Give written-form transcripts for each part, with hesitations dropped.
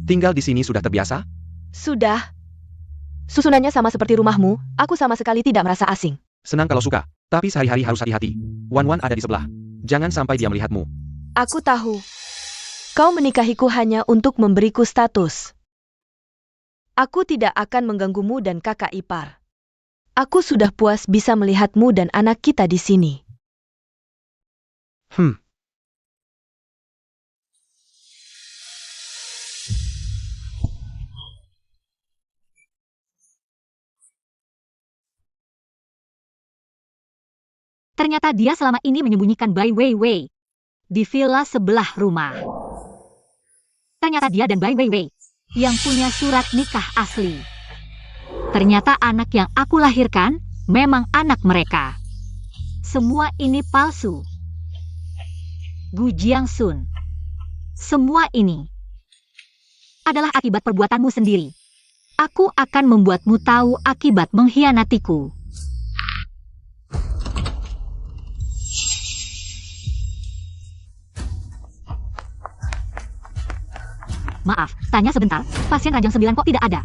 Tinggal di sini sudah terbiasa? Sudah. Susunannya sama seperti rumahmu, aku sama sekali tidak merasa asing. Senang kalau suka, tapi sehari-hari harus hati-hati. Wan ada di sebelah. Jangan sampai dia melihatmu. Aku tahu. Kau menikahiku hanya untuk memberiku status. Aku tidak akan mengganggumu dan kakak ipar. Aku sudah puas bisa melihatmu dan anak kita di sini. Ternyata dia selama ini menyembunyikan Bai Weiwei di villa sebelah rumah. Ternyata dia dan Bai Weiwei yang punya surat nikah asli. Ternyata anak yang aku lahirkan memang anak mereka. Semua ini palsu. Gu Jiangsun, semua ini adalah akibat perbuatanmu sendiri. Aku akan membuatmu tahu akibat mengkhianatiku. Maaf, tanya sebentar, pasien Rajang 9 kok tidak ada?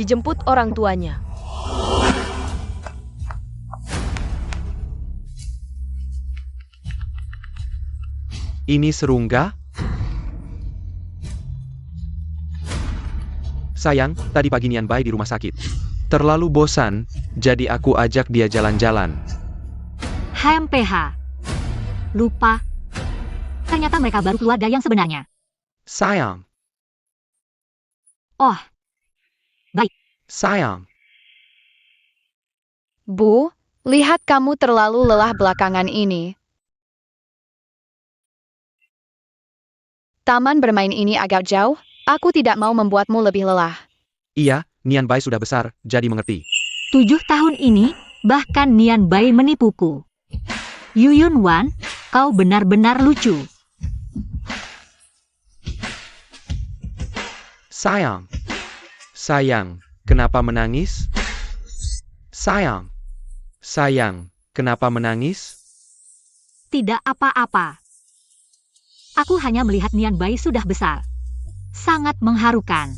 Dijemput orang tuanya. Ini serungga? Sayang, tadi pagi Nian Bai di rumah sakit. Terlalu bosan, jadi aku ajak dia jalan-jalan. HMPH. Lupa. Ternyata mereka baru keluarga yang sebenarnya. Sayang. Oh. Baik. Sayang. Bu, lihat kamu terlalu lelah belakangan ini. Taman bermain ini agak jauh, aku tidak mau membuatmu lebih lelah. Iya, Nian Bai sudah besar, jadi mengerti. 7 tahun ini, bahkan Nian Bai menipuku. Yuyun Wan, kau benar-benar lucu. Sayang. Sayang, kenapa menangis? Sayang. Sayang, kenapa menangis? Tidak apa-apa. Aku hanya melihat Nian Bai sudah besar. Sangat mengharukan.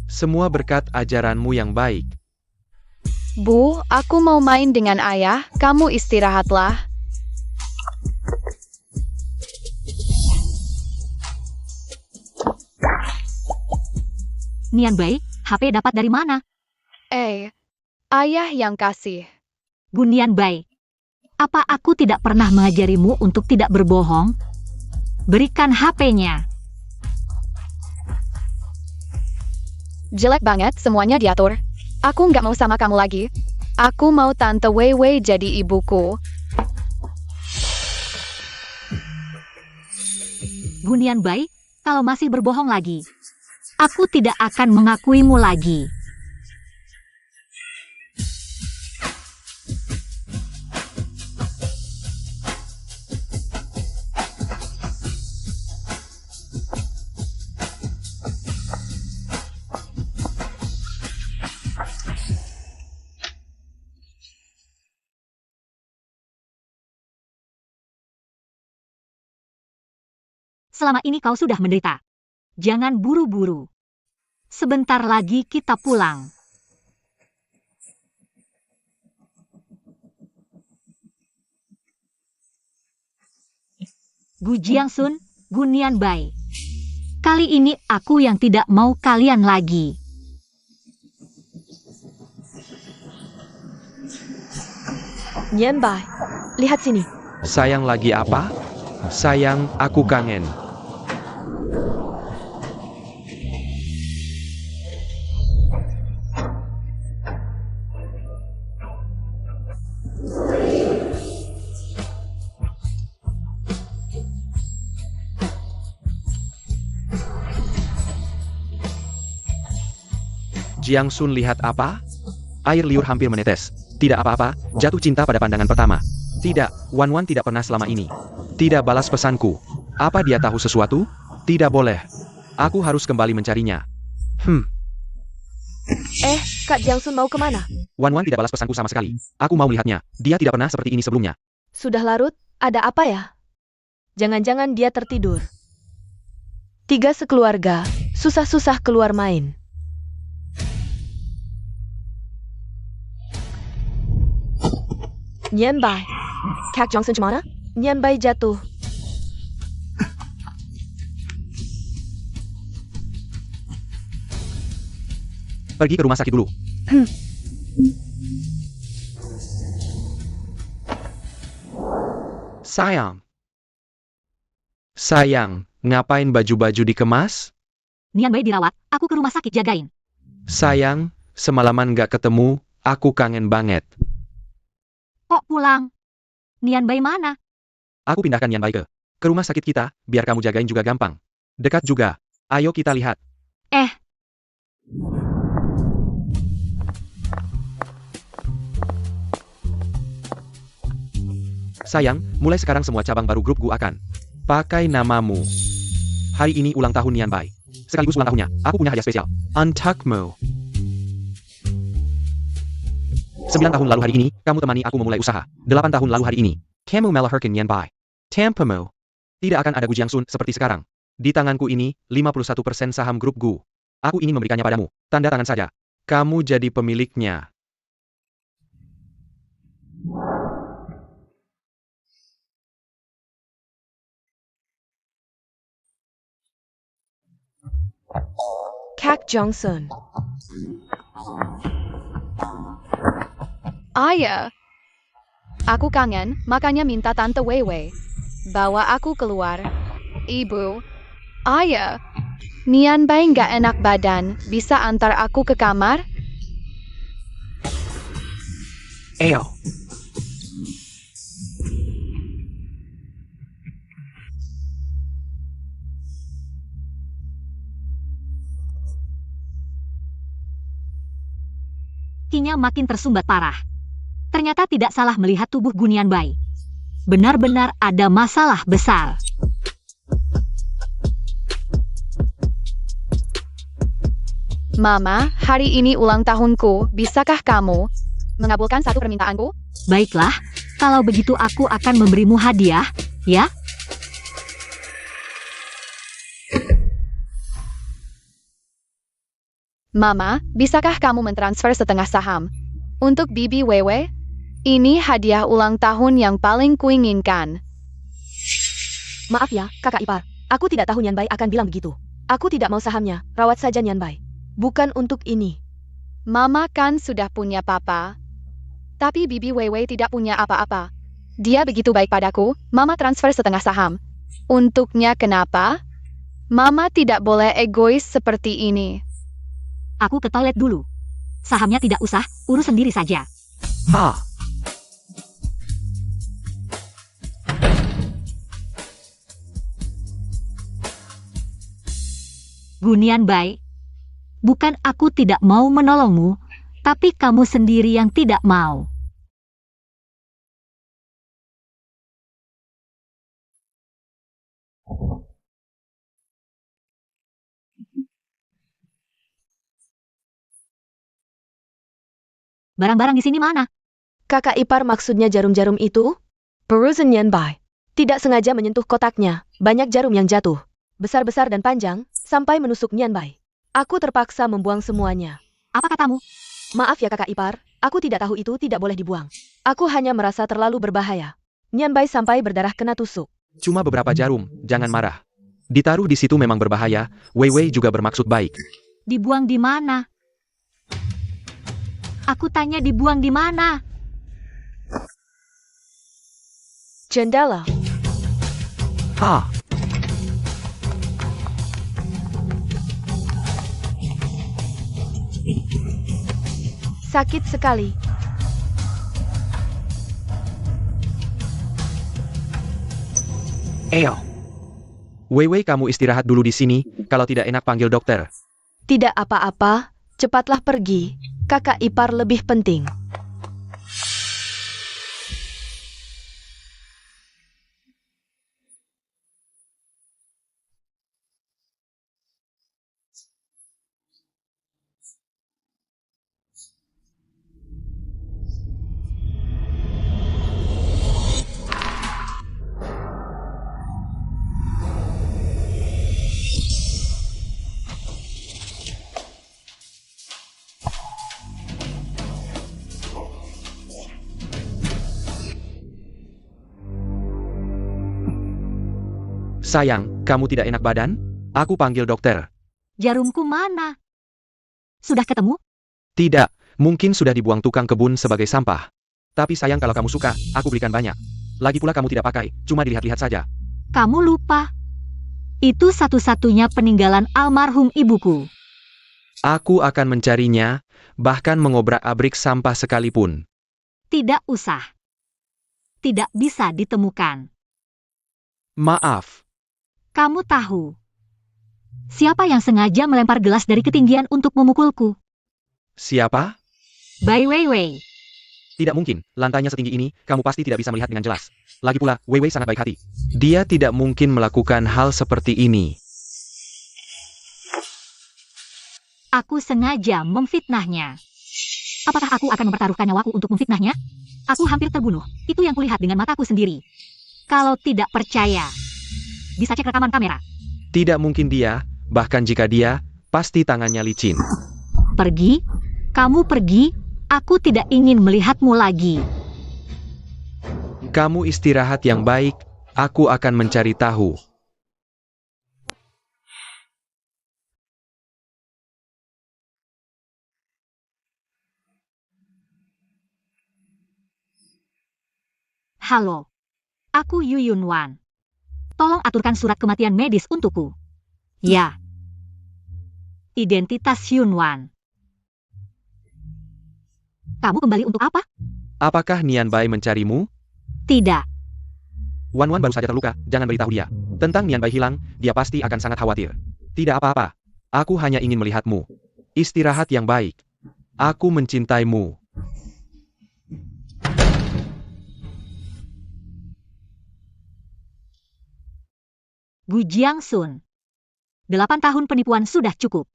Semua berkat ajaranmu yang baik. Bu, aku mau main dengan ayah, kamu istirahatlah. Nian Bai, HP dapat dari mana? Ayah yang kasih. Gu Nian Bai, apa aku tidak pernah mengajarimu untuk tidak berbohong? Berikan HP-nya. Jelek banget semuanya diatur. Aku nggak mau sama kamu lagi. Aku mau Tante Weiwei jadi ibuku. Gu Nian Bai, kalau masih berbohong lagi, aku tidak akan mengakuimu lagi. Selama ini kau sudah menderita. Jangan buru-buru. Sebentar lagi kita pulang. Gu Jiangsun, Gu Nian Bai. Kali ini aku yang tidak mau kalian lagi. Nian Bai, lihat sini. Sayang lagi apa? Sayang, aku kangen. Jiangsun lihat apa? Air liur hampir menetes. Tidak apa-apa, jatuh cinta pada pandangan pertama. Tidak, Wan tidak pernah selama ini. Tidak balas pesanku. Apa dia tahu sesuatu? Tidak boleh. Aku harus kembali mencarinya. Kak Jiangsun mau kemana? Wan tidak balas pesanku sama sekali. Aku mau melihatnya. Dia tidak pernah seperti ini sebelumnya. Sudah larut, ada apa ya? Jangan-jangan dia tertidur. 3 sekeluarga, Susah-susah keluar main. Nianbai. Kak Johnson cemana? Nianbai jatuh. Pergi ke rumah sakit dulu. Sayang. Sayang, ngapain baju-baju dikemas? Nianbai dirawat, aku ke rumah sakit jagain. Sayang, semalaman gak ketemu, aku kangen banget. Kok pulang? Nianbai mana? Aku pindahkan Nianbai ke rumah sakit kita, biar kamu jagain juga gampang. Dekat juga. Ayo kita lihat. Sayang, mulai sekarang semua cabang baru grup Gu akan pakai namamu. Hari ini ulang tahun Nianbai. Sekaligus ulang tahunnya, aku punya hadiah spesial. Untukmu. 9 tahun lalu hari ini, kamu temani aku memulai usaha. 8 tahun lalu hari ini, kamu melahirkan Nianbai. Tampamu. Tidak akan ada Gu Jiangsun seperti sekarang. Di tanganku ini, 51% saham grup Gu. Aku ingin memberikannya padamu. Tanda tangan saja. Kamu jadi pemiliknya. Kak Johnson. Ayah. Aku kangen, makanya minta Tante Weiwei. Bawa aku keluar. Ibu. Ayah. Nianbai nggak enak badan, bisa antar aku ke kamar? Ayo. Kakinya makin tersumbat parah. Ternyata tidak salah melihat tubuh Gu Nianbai. Benar-benar ada masalah besar. Mama, hari ini ulang tahunku, bisakah kamu mengabulkan satu permintaanku? Baiklah, kalau begitu aku akan memberimu hadiah, ya? Mama, bisakah kamu mentransfer setengah saham? Untuk Bibi Wewe? Ini hadiah ulang tahun yang paling kuinginkan. Maaf ya, kakak ipar. Aku tidak tahu Nianbai akan bilang begitu. Aku tidak mau sahamnya, rawat saja Nianbai. Bukan untuk ini. Mama kan sudah punya papa. Tapi Bibi Wewe tidak punya apa-apa. Dia begitu baik padaku, Mama transfer setengah saham. Untuknya kenapa? Mama tidak boleh egois seperti ini. Aku ke toilet dulu. Sahamnya tidak usah, urus sendiri saja. Ha. Gu Nianbai, bukan aku tidak mau menolongmu, tapi kamu sendiri yang tidak mau. Barang-barang di sini mana? Kakak ipar maksudnya jarum-jarum itu? Perusan Nianbai. Tidak sengaja menyentuh kotaknya, banyak jarum yang jatuh. Besar-besar dan panjang, sampai menusuk Nianbai. Aku terpaksa membuang semuanya. Apa katamu? Maaf ya kakak ipar, aku tidak tahu itu tidak boleh dibuang. Aku hanya merasa terlalu berbahaya. Nianbai sampai berdarah kena tusuk. Cuma beberapa jarum, jangan marah. Ditaruh di situ memang berbahaya, Weiwei juga bermaksud baik. Dibuang di mana? Aku tanya dibuang di mana? Jendela. Ha. Sakit sekali. Ayo. Weiwei, kamu istirahat dulu di sini, kalau tidak enak panggil dokter. Tidak apa-apa, cepatlah pergi. Kakak ipar lebih penting. Sayang, kamu tidak enak badan? Aku panggil dokter. Jarumku mana? Sudah ketemu? Tidak, mungkin sudah dibuang tukang kebun sebagai sampah. Tapi sayang kalau kamu suka, aku belikan banyak. Lagi pula kamu tidak pakai, cuma dilihat-lihat saja. Kamu lupa. Itu satu-satunya peninggalan almarhum ibuku. Aku akan mencarinya, bahkan mengobrak-abrik sampah sekalipun. Tidak usah. Tidak bisa ditemukan. Maaf. Kamu tahu. Siapa yang sengaja melempar gelas dari ketinggian untuk memukulku? Siapa? Bai Weiwei. Tidak mungkin, lantainya setinggi ini, kamu pasti tidak bisa melihat dengan jelas. Lagi pula, Wei Wei sangat baik hati. Dia tidak mungkin melakukan hal seperti ini. Aku sengaja memfitnahnya. Apakah aku akan mempertaruhkan nyawaku untuk memfitnahnya? Aku hampir terbunuh. Itu yang kulihat dengan mataku sendiri. Kalau tidak percaya, bisa cek rekaman kamera. Tidak mungkin dia, bahkan jika dia, pasti tangannya licin. Pergi, kamu pergi, aku tidak ingin melihatmu lagi. Kamu istirahat yang baik, aku akan mencari tahu. Halo, aku Yu Yunwan. Tolong aturkan surat kematian medis untukku. Ya. Identitas Yunwan. Kamu kembali untuk apa? Apakah Nian Bai mencarimu? Tidak. Wan Wan baru saja terluka, jangan beritahu dia. Tentang Nian Bai hilang, dia pasti akan sangat khawatir. Tidak apa-apa. Aku hanya ingin melihatmu. Istirahat yang baik. Aku mencintaimu. Gu Jiangsun. 8 tahun penipuan sudah cukup.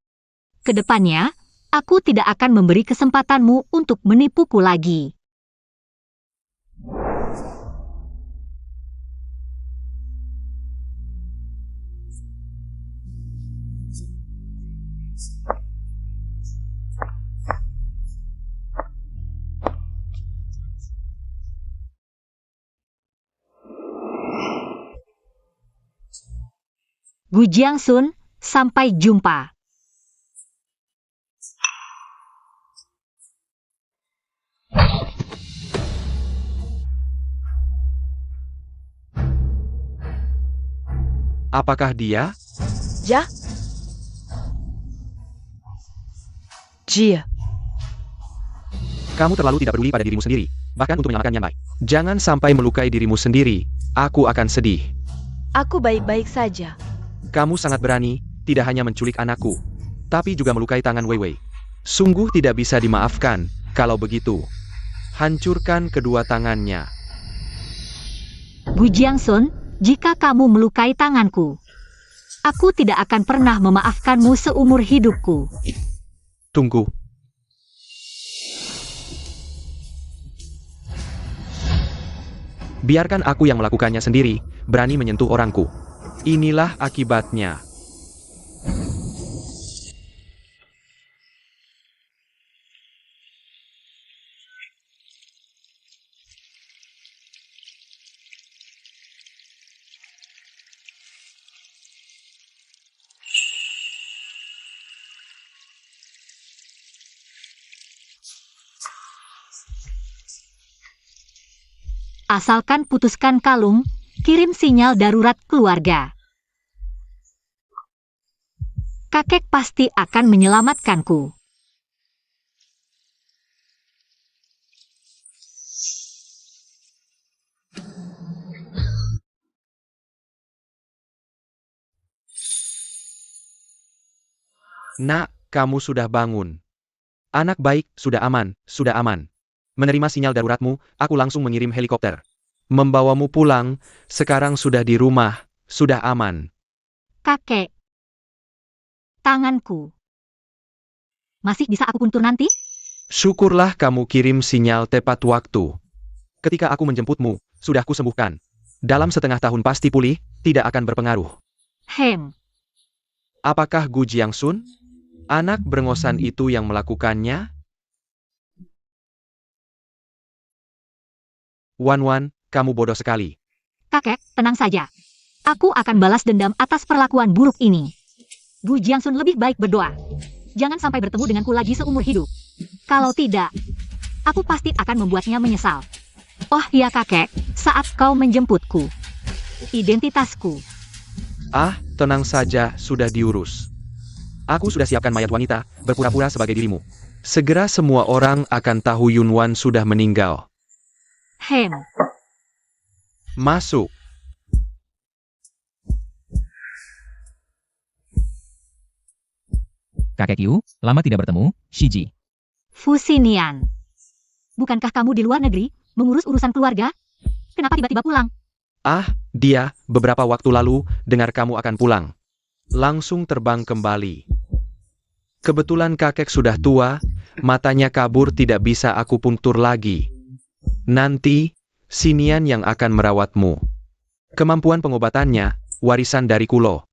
Kedepannya, aku tidak akan memberi kesempatanmu untuk menipuku lagi. Gu Jiangsun, sampai jumpa. Apakah dia? Ja? Jia. Kamu terlalu tidak peduli pada dirimu sendiri, bahkan untuk menyelamatkan Nian Bai. Jangan sampai melukai dirimu sendiri, aku akan sedih. Aku baik-baik saja. Kamu sangat berani, tidak hanya menculik anakku, tapi juga melukai tangan Wei Wei. Sungguh tidak bisa dimaafkan, kalau begitu. Hancurkan kedua tangannya. Gu Jiangsun, jika kamu melukai tanganku, aku tidak akan pernah memaafkanmu seumur hidupku. Tunggu. Biarkan aku yang melakukannya sendiri, berani menyentuh orangku. Inilah akibatnya. Asalkan putuskan kalung, kirim sinyal darurat keluarga. Kakek pasti akan menyelamatkanku. Nak, kamu sudah bangun. Anak baik, sudah aman, sudah aman. Menerima sinyal daruratmu, aku langsung mengirim helikopter. Membawamu pulang, sekarang sudah di rumah, sudah aman. Kakek. Tanganku. Masih bisa aku puntur nanti? Syukurlah kamu kirim sinyal tepat waktu. Ketika aku menjemputmu, sudah kusembuhkan. Dalam setengah tahun pasti pulih, tidak akan berpengaruh. Apakah Gu Jiangsun? Anak brengosan itu yang melakukannya? Wan Wan, kamu bodoh sekali. Kakek, tenang saja. Aku akan balas dendam atas perlakuan buruk ini. Gu Jiangsun lebih baik berdoa. Jangan sampai bertemu denganku lagi seumur hidup. Kalau tidak, aku pasti akan membuatnya menyesal. Oh ya kakek, saat kau menjemputku. Identitasku. Ah, tenang saja, sudah diurus. Aku sudah siapkan mayat wanita, berpura-pura sebagai dirimu. Segera semua orang akan tahu Yunwan sudah meninggal. Hem. Masuk. Kakek Yu, lama tidak bertemu, Shiji. Fusinian. Bukankah kamu di luar negeri, mengurus urusan keluarga? Kenapa tiba-tiba pulang? Ah, dia, beberapa waktu lalu, dengar kamu akan pulang. Langsung terbang kembali. Kebetulan kakek sudah tua, matanya kabur tidak bisa aku punktur lagi. Nanti, Sinian yang akan merawatmu. Kemampuan pengobatannya, warisan dari Kulo.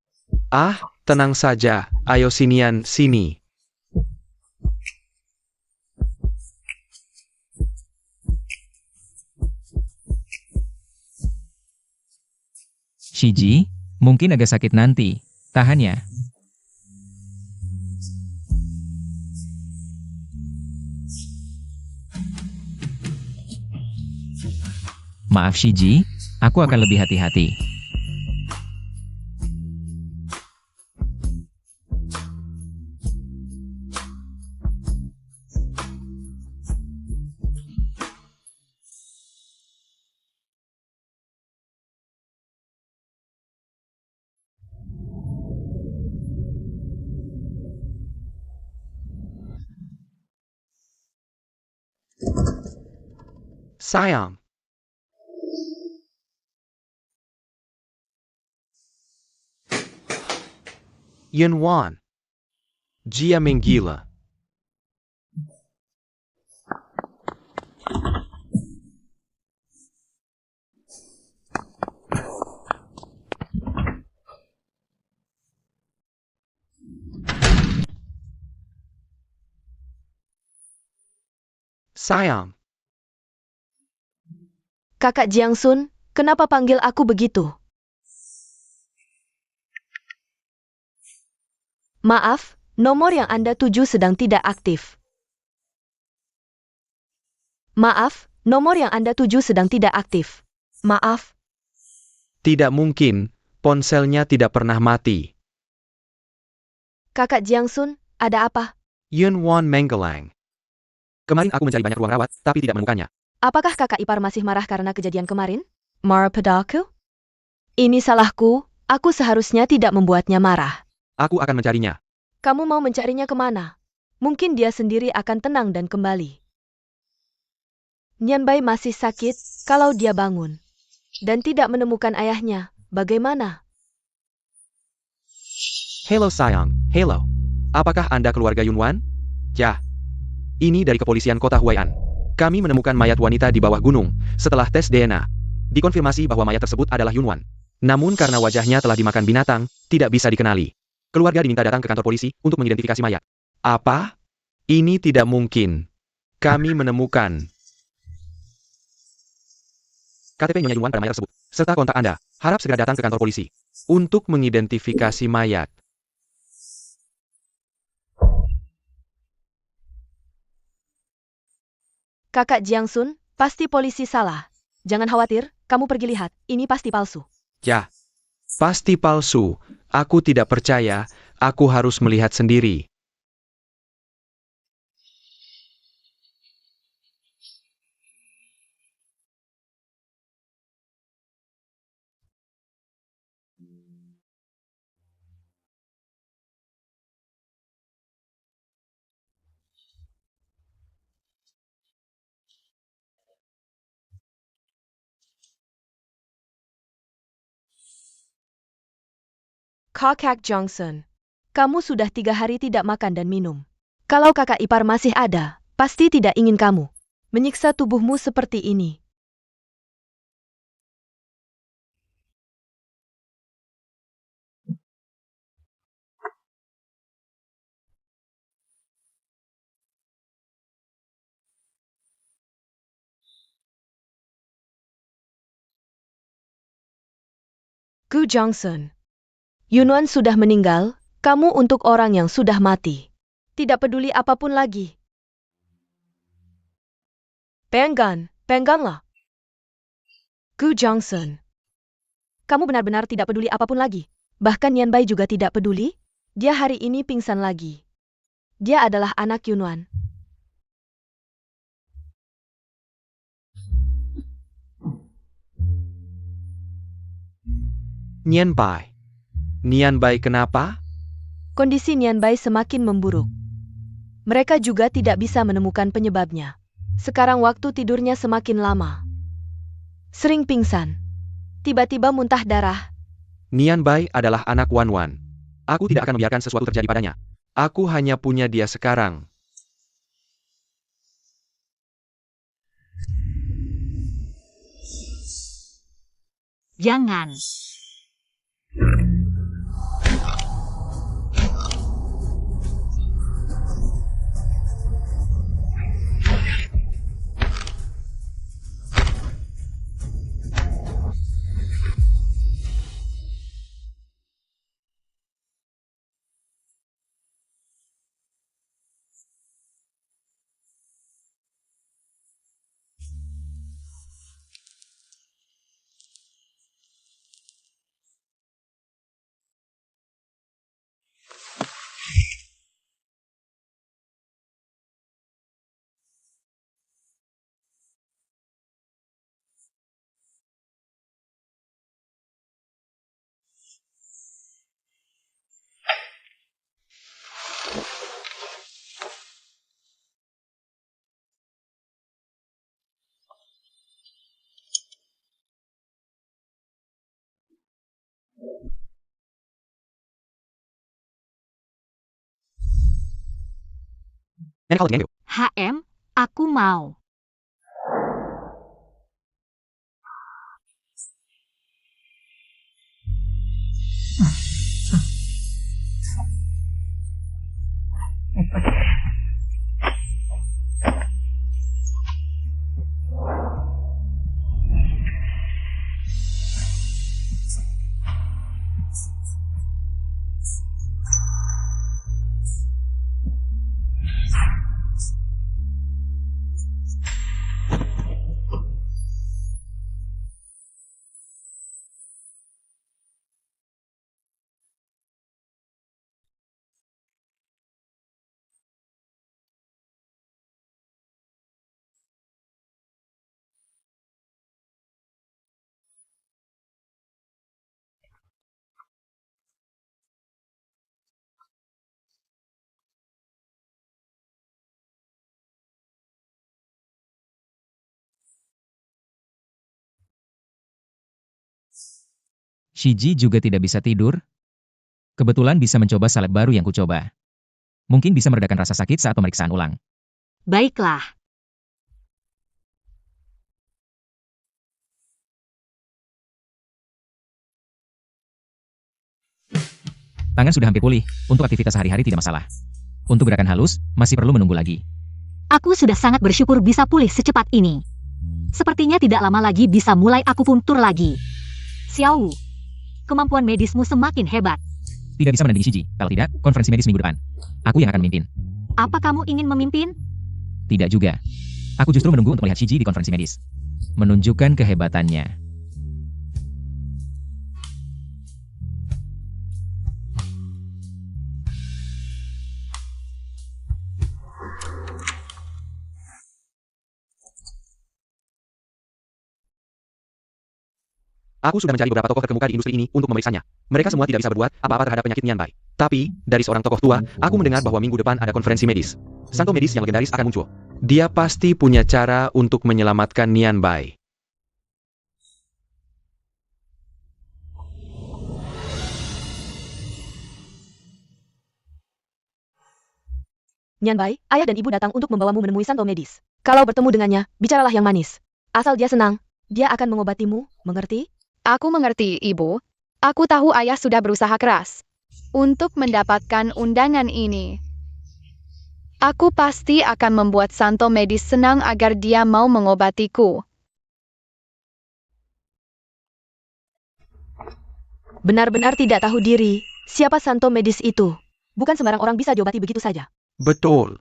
Ah, tenang saja, ayo Sinian, sini. Shiji, mungkin agak sakit nanti. Tahan ya. Maaf Shiji, aku akan lebih hati-hati. Sayang. Yunwan. Jia menggila. Sayang. Kakak Jiangsun, kenapa panggil aku begitu? Maaf, nomor yang Anda tuju sedang tidak aktif. Maaf, nomor yang Anda tuju sedang tidak aktif. Maaf. Tidak mungkin, ponselnya tidak pernah mati. Kakak Jiangsun, ada apa? Yunwan menggelang. Kemarin aku mencari banyak ruang rawat, tapi tidak menemukannya. Apakah kakak ipar masih marah karena kejadian kemarin? Marah padaku? Ini salahku, aku seharusnya tidak membuatnya marah. Aku akan mencarinya. Kamu mau mencarinya kemana? Mungkin dia sendiri akan tenang dan kembali. Nyanbai masih sakit, kalau dia bangun. Dan tidak menemukan ayahnya, bagaimana? Halo sayang, halo. Apakah Anda keluarga Yunwan? Ya. Ini dari kepolisian kota Huai'an. Kami menemukan mayat wanita di bawah gunung. Setelah tes DNA, dikonfirmasi bahwa mayat tersebut adalah Yunwan. Namun karena wajahnya telah dimakan binatang, tidak bisa dikenali. Keluarga diminta datang ke kantor polisi untuk mengidentifikasi mayat. Apa? Ini tidak mungkin. Kami menemukan KTP Nyonya Yunwan pada mayat tersebut, serta kontak Anda. Harap segera datang ke kantor polisi untuk mengidentifikasi mayat. Kakak Jiangsun, pasti polisi salah. Jangan khawatir, kamu pergi lihat, ini pasti palsu. Ya, pasti palsu. Aku tidak percaya, aku harus melihat sendiri. Kakak Johnson, kamu sudah 3 hari tidak makan dan minum. Kalau kakak ipar masih ada, pasti tidak ingin kamu menyiksa tubuhmu seperti ini. Gu Johnson. Yunwan sudah meninggal, kamu untuk orang yang sudah mati. Tidak peduli apapun lagi. Peganganlah. Gu Johnson. Kamu benar-benar tidak peduli apapun lagi. Bahkan Nian Bai juga tidak peduli. Dia hari ini pingsan lagi. Dia adalah anak Yunwan. Nian Bai. Nian Bai kenapa? Kondisi Nian Bai semakin memburuk. Mereka juga tidak bisa menemukan penyebabnya. Sekarang waktu tidurnya semakin lama. Sering pingsan. Tiba-tiba muntah darah. Nian Bai adalah anak Wan Wan. Aku tidak akan membiarkan sesuatu terjadi padanya. Aku hanya punya dia sekarang. Jangan. Nenek kalau dengan HM, aku mau. Shiji juga tidak bisa tidur. Kebetulan bisa mencoba salep baru yang kucoba. Mungkin bisa meredakan rasa sakit saat pemeriksaan ulang. Baiklah. Tangan sudah hampir pulih, untuk aktivitas sehari-hari tidak masalah. Untuk gerakan halus, masih perlu menunggu lagi. Aku sudah sangat bersyukur bisa pulih secepat ini. Sepertinya tidak lama lagi bisa mulai akupuntur lagi. Xiao Wu, kemampuan medismu semakin hebat. Tidak bisa menandingi Shiji, kalau tidak, konferensi medis minggu depan. Aku yang akan memimpin. Apa kamu ingin memimpin? Tidak juga. Aku justru menunggu untuk melihat Shiji di konferensi medis. Menunjukkan kehebatannya. Aku sudah mencari beberapa tokoh terkemuka di industri ini untuk memeriksanya. Mereka semua tidak bisa berbuat apa-apa terhadap penyakit Nian Bai. Tapi, dari seorang tokoh tua, aku mendengar bahwa minggu depan ada konferensi medis. Santo medis yang legendaris akan muncul. Dia pasti punya cara untuk menyelamatkan Nian Bai. Nian Bai, ayah dan ibu datang untuk membawamu menemui Santo medis. Kalau bertemu dengannya, bicaralah yang manis. Asal dia senang, dia akan mengobatimu, mengerti? Aku mengerti, Ibu. Aku tahu ayah sudah berusaha keras untuk mendapatkan undangan ini. Aku pasti akan membuat Santo medis senang agar dia mau mengobatiku. benar-benar tidak tahu diri. Siapa Santo Medis itu? Bukan sembarang orang bisa diobati begitu saja. Betul.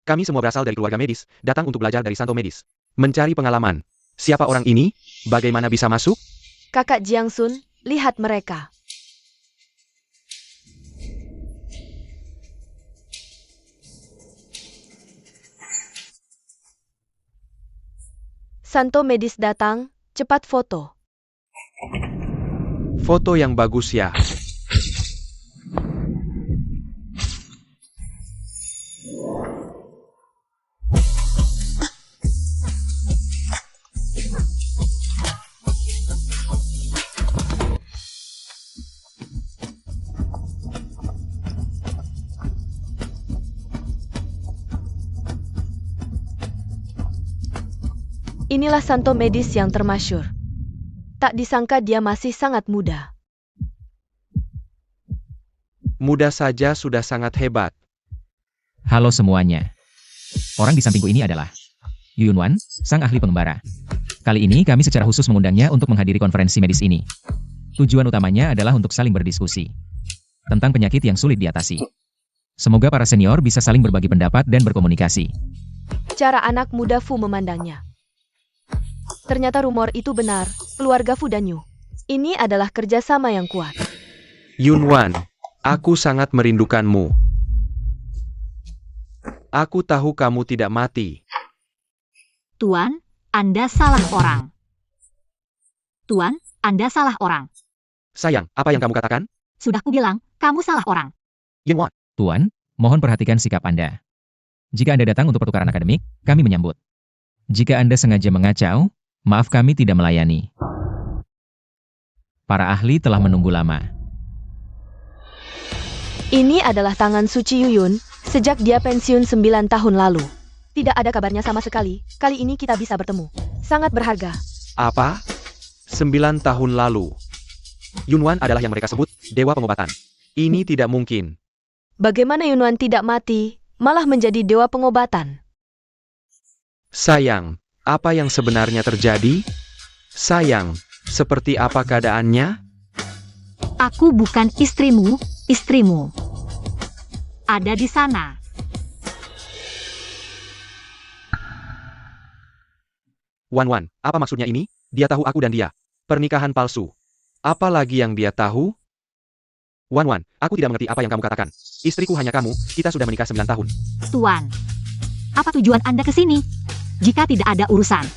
Kami semua berasal dari keluarga medis, datang untuk belajar dari Santo Medis. Mencari pengalaman. Siapa orang ini? Bagaimana bisa masuk? Kakak Jiangsun, lihat mereka. Santo Medis datang, cepat foto. Foto yang bagus ya. Inilah Santo Medis yang termasyur. Tak disangka dia masih sangat muda. Muda saja sudah sangat hebat. Halo semuanya. Orang di sampingku ini adalah Yunwan, sang ahli pengembara. Kali ini kami secara khusus mengundangnya untuk menghadiri konferensi medis ini. Tujuan utamanya adalah untuk saling berdiskusi tentang penyakit yang sulit diatasi. Semoga para senior bisa saling berbagi pendapat dan berkomunikasi. Cara anak muda Fu memandangnya. Ternyata rumor itu benar, keluarga Fu dan Yu. Ini adalah kerjasama yang kuat. Yunwan, aku sangat merindukanmu. Aku tahu kamu tidak mati. Tuan, Anda salah orang. Tuan, Anda salah orang. Sayang, apa yang kamu katakan? Sudah kubilang, kamu salah orang. Yunwan, Tuan, mohon perhatikan sikap Anda. Jika Anda datang untuk pertukaran akademik, kami menyambut. Jika Anda sengaja mengacau, maaf kami tidak melayani. Para ahli telah menunggu lama. Ini adalah tangan suci Yuyun, sejak dia pensiun 9 tahun lalu. Tidak ada kabarnya sama sekali, kali ini kita bisa bertemu. Sangat berharga. apa? 9 tahun lalu. Yunwan adalah yang mereka sebut Dewa Pengobatan. Ini tidak mungkin. Bagaimana Yunwan tidak mati, malah menjadi dewa pengobatan? Sayang, apa yang sebenarnya terjadi? Sayang, seperti apa keadaannya? Aku bukan istrimu, istrimu. Ada di sana. Wan, apa maksudnya ini? Dia tahu aku dan dia. Pernikahan palsu. Apa lagi yang dia tahu? Wan, aku tidak mengerti apa yang kamu katakan. Istriku hanya kamu, kita sudah menikah 9 tahun. Tuan, apa tujuan Anda ke sini? Jika tidak ada urusan,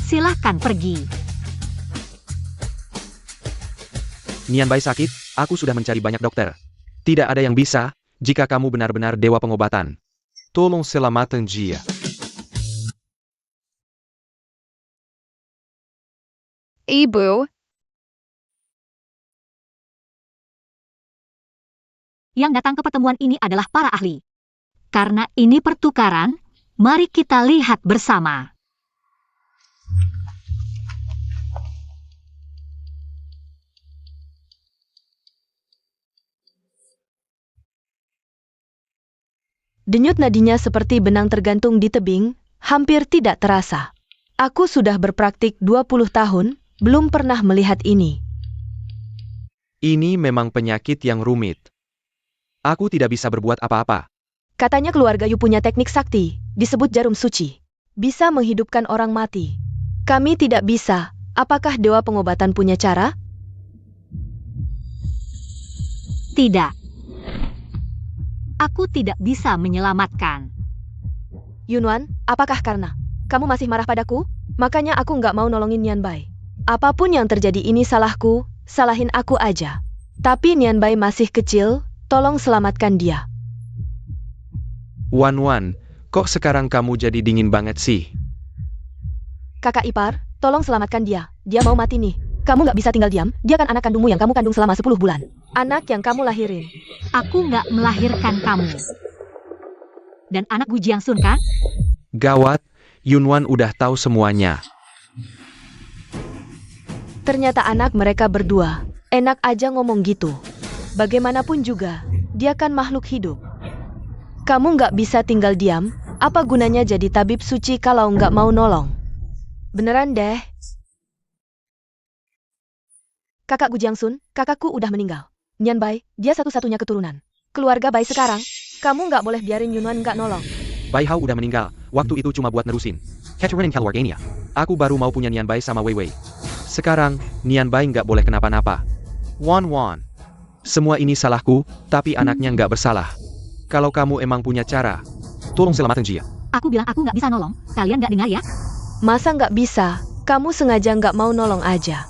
silahkan pergi. Nian Bai sakit, aku sudah mencari banyak dokter. Tidak ada yang bisa, jika kamu benar-benar dewa pengobatan. Tolong selamatkan dia. Ibu, Yang datang ke pertemuan ini adalah para ahli. Karena ini pertukaran, mari kita lihat bersama. Denyut nadinya seperti benang tergantung di tebing, hampir tidak terasa. Aku sudah berpraktik 20 tahun, belum pernah melihat ini. Ini memang penyakit yang rumit. Aku tidak bisa berbuat apa-apa. Katanya keluarga Yu punya teknik sakti, disebut jarum suci. Bisa menghidupkan orang mati. Kami tidak bisa. Apakah dewa pengobatan punya cara? Tidak. Aku tidak bisa menyelamatkan. Yunwan, apakah karena kamu masih marah padaku? Makanya aku nggak mau nolongin Nian Bai. Apapun yang terjadi ini salahku, salahin aku aja. Tapi Nian Bai masih kecil, tolong selamatkan dia. Wan, kok sekarang kamu jadi dingin banget sih? Kakak ipar, tolong selamatkan dia. Dia mau mati nih. Kamu nggak bisa tinggal diam, dia kan anak kandungmu yang kamu kandung selama 10 bulan. Anak yang kamu lahirin. Aku nggak melahirkan kamu. Dan anak Gu Jiangsun kan? Gawat, Yunwan udah tahu semuanya. Ternyata anak mereka berdua. Enak aja ngomong gitu. Bagaimanapun juga, dia kan makhluk hidup. Kamu nggak bisa tinggal diam, apa gunanya jadi tabib suci kalau nggak mau nolong? Beneran deh. Kakak Gu Jiangsun, kakakku udah meninggal. Nian Bai, dia satu-satunya keturunan. Keluarga Bai sekarang, kamu nggak boleh biarin Yunwan nggak nolong. Bai Hao udah meninggal, waktu itu cuma buat nerusin keturunan keluarganya. Aku baru mau punya Nian Bai sama Wei Wei. Sekarang, Nian Bai nggak boleh kenapa-napa. Wan. Semua ini salahku, tapi anaknya nggak bersalah. Kalau kamu emang punya cara, tolong selamatkan dia. Aku bilang aku nggak bisa nolong. Kalian nggak dengar ya? Masa nggak bisa? Kamu sengaja nggak mau nolong aja.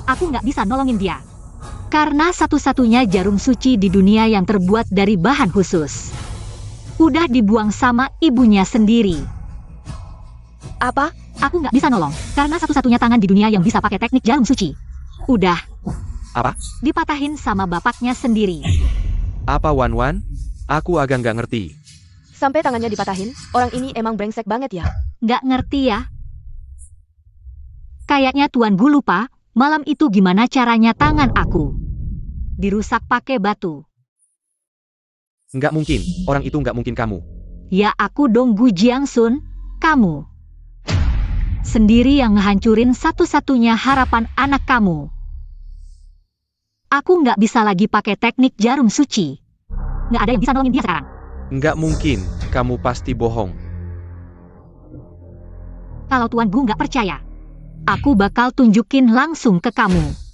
Aku nggak bisa nolongin dia. Karena satu-satunya jarum suci di dunia yang terbuat dari bahan khusus. Udah dibuang sama ibunya sendiri. Apa? Aku nggak bisa nolong, karena satu-satunya tangan di dunia yang bisa pakai teknik jarum suci. Udah. Apa? Dipatahin sama bapaknya sendiri. Apa Wan? Aku agak nggak ngerti. Sampai tangannya dipatahin, orang ini emang brengsek banget ya. Nggak ngerti ya? Kayaknya Tuan Gu lupa, malam itu gimana caranya tangan aku dirusak pakai batu. Nggak mungkin, orang itu nggak mungkin kamu. Ya aku dong Gu Jiangsun, kamu. Sendiri yang ngehancurin satu-satunya harapan anak kamu. Aku nggak bisa lagi pakai teknik jarum suci. Nggak ada yang bisa nolongin dia sekarang. Nggak mungkin, kamu pasti bohong. Kalau Tuan Gu nggak percaya, aku bakal tunjukin langsung ke kamu.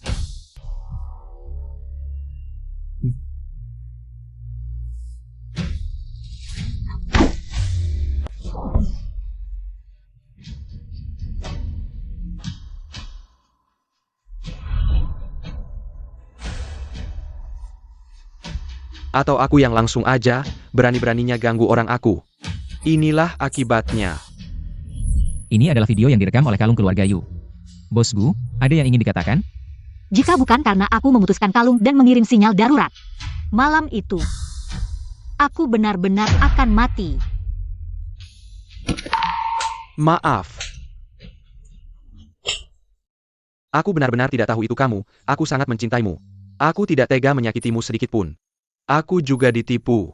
Atau aku yang langsung aja, berani-beraninya ganggu orang aku. Inilah akibatnya. Ini adalah video yang direkam oleh kalung keluarga Yu. Bos Gu, ada yang ingin dikatakan? Jika bukan karena aku memutuskan kalung dan mengirim sinyal darurat, malam itu, aku benar-benar akan mati. Maaf. Aku benar-benar tidak tahu itu kamu, aku sangat mencintaimu. Aku tidak tega menyakitimu sedikitpun. Aku juga ditipu.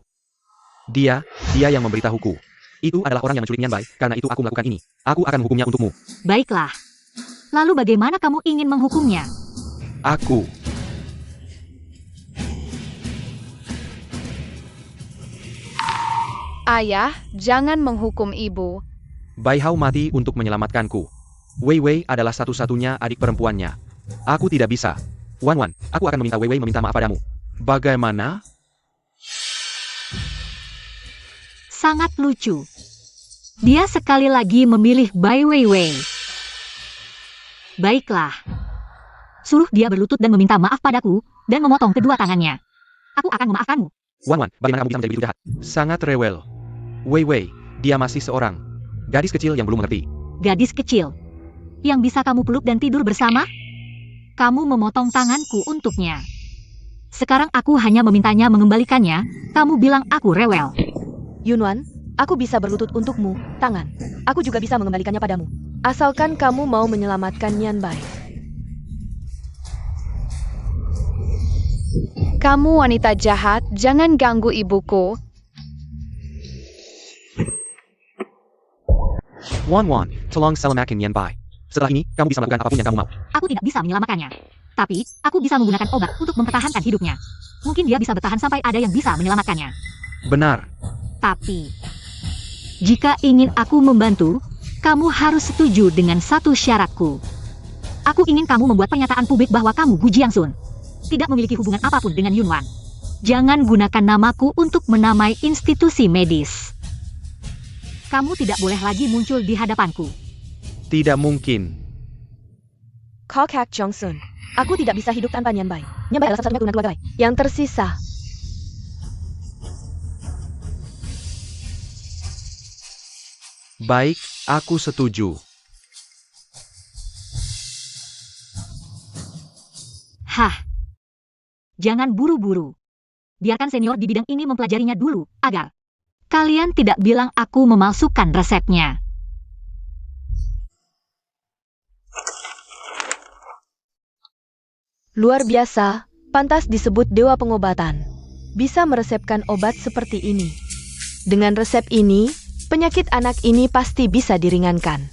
Dia yang memberitahuku. Itu adalah orang yang menculik Nian Bai, karena itu aku melakukan ini. Aku akan menghukumnya untukmu. Baiklah. Lalu bagaimana kamu ingin menghukumnya? Aku. Ayah, jangan menghukum ibu. Bai Hao mati untuk menyelamatkanku. Wei Wei adalah satu-satunya adik perempuannya. Aku tidak bisa. Wan, aku akan meminta Wei Wei meminta maaf padamu. Bagaimana? Sangat lucu. Dia sekali lagi memilih Bai Weiwei. Baiklah. Suruh dia berlutut dan meminta maaf padaku, dan memotong kedua tangannya. Aku akan memaafkanmu. Wan, bagaimana kamu bisa menjadi begitu jahat? Sangat rewel. Wei Wei, dia masih seorang gadis kecil yang belum mengerti. Gadis kecil. Yang bisa kamu peluk dan tidur bersama? Kamu memotong tanganku untuknya. Sekarang aku hanya memintanya mengembalikannya, kamu bilang aku rewel. Yunwan, aku bisa berlutut untukmu, tangan. Aku juga bisa mengembalikannya padamu. Asalkan kamu mau menyelamatkan Nian Bai. Kamu wanita jahat, jangan ganggu ibuku. Wan, tolong selamatkan Nian Bai. Setelah ini, kamu bisa melakukan apapun yang kamu mau. Aku tidak bisa menyelamatkannya. Tapi, aku bisa menggunakan obat untuk mempertahankan hidupnya. Mungkin dia bisa bertahan sampai ada yang bisa menyelamatkannya. Benar. Tapi, jika ingin aku membantu, kamu harus setuju dengan satu syaratku. Aku ingin kamu membuat pernyataan publik bahwa kamu Gu Jiangsun tidak memiliki hubungan apapun dengan Yunwan. Jangan gunakan namaku untuk menamai institusi medis. Kamu tidak boleh lagi muncul di hadapanku. Tidak mungkin. Kokak Jongsun, aku tidak bisa hidup tanpa Nian Bai. Nian Bai adalah satu-satunya keturunan keluarga Bai yang tersisa. Baik, aku setuju. Hah. Jangan buru-buru. Biarkan senior di bidang ini mempelajarinya dulu, agar kalian tidak bilang aku memalsukan resepnya. Luar biasa, pantas disebut dewa pengobatan. Bisa meresepkan obat seperti ini. Dengan resep ini, penyakit anak ini pasti bisa diringankan.